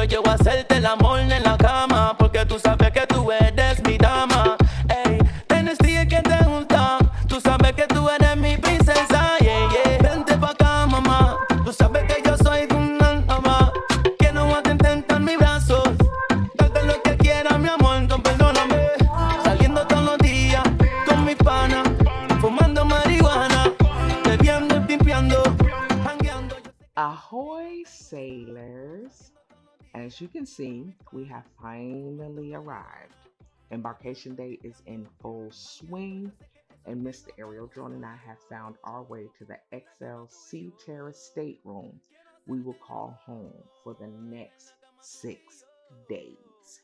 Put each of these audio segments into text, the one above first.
yo voy a hacerte el amor en la cama, porque tú sabes que tú eres mi dama. Ey, tienes días que te gustan, tú sabes que tú eres mi princesa. Yeah, yeah. Vente pa' acá, mamá, tú sabes que yo soy tu mamá. Que no vas a intentar mis brazos, darte lo que quieras, mi amor, no perdóname. Saliendo todos los días con mis panas, fumando marihuana, bebiendo y pimpeando, jangueando. Ahoy Sailors! As you can see, we have finally arrived. Embarkation Day is in full swing, and Mr. Ariel Drone and I have found our way to the XL Sea Terrace stateroom we will call home for the next 6 days.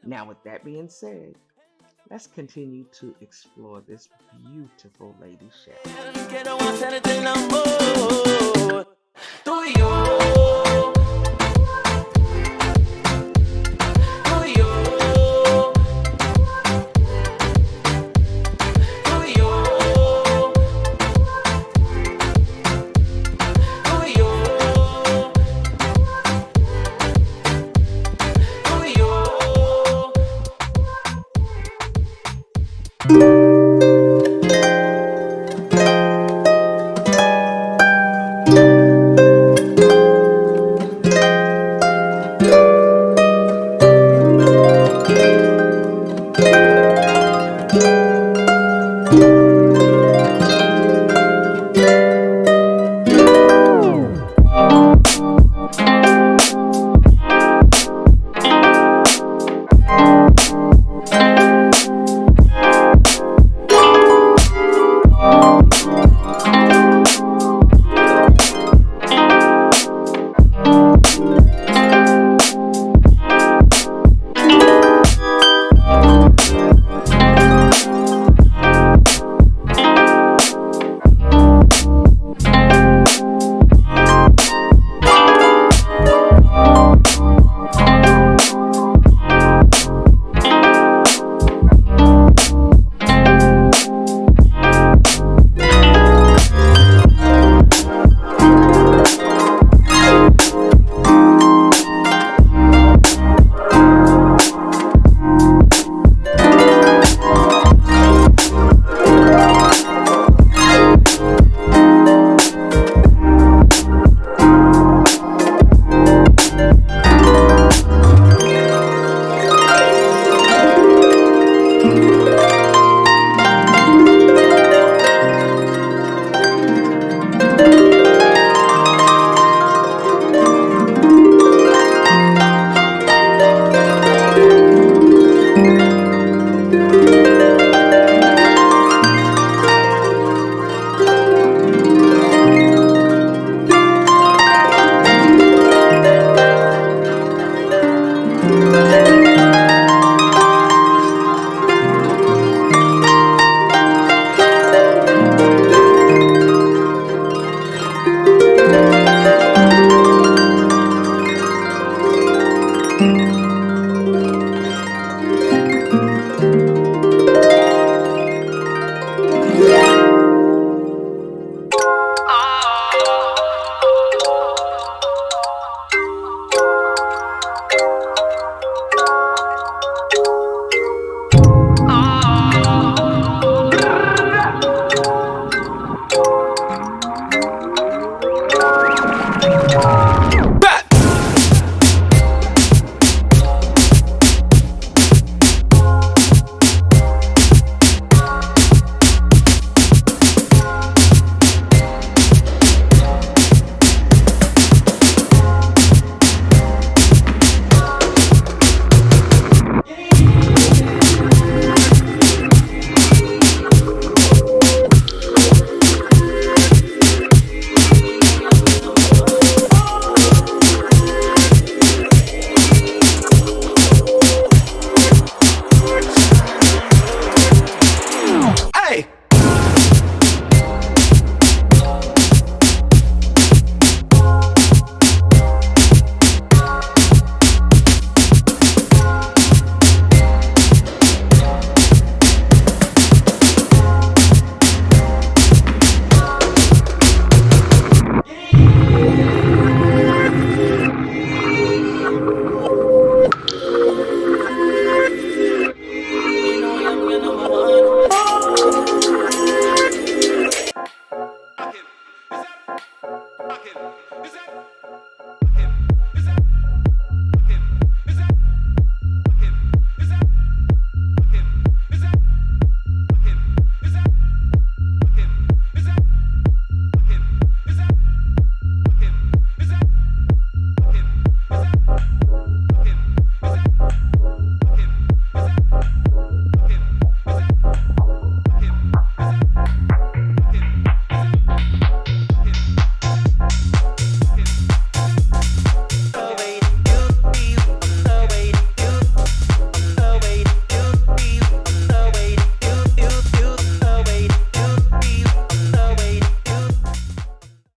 Now, with that being said, let's continue to explore this beautiful lady ship. Quiero hacerte el amor.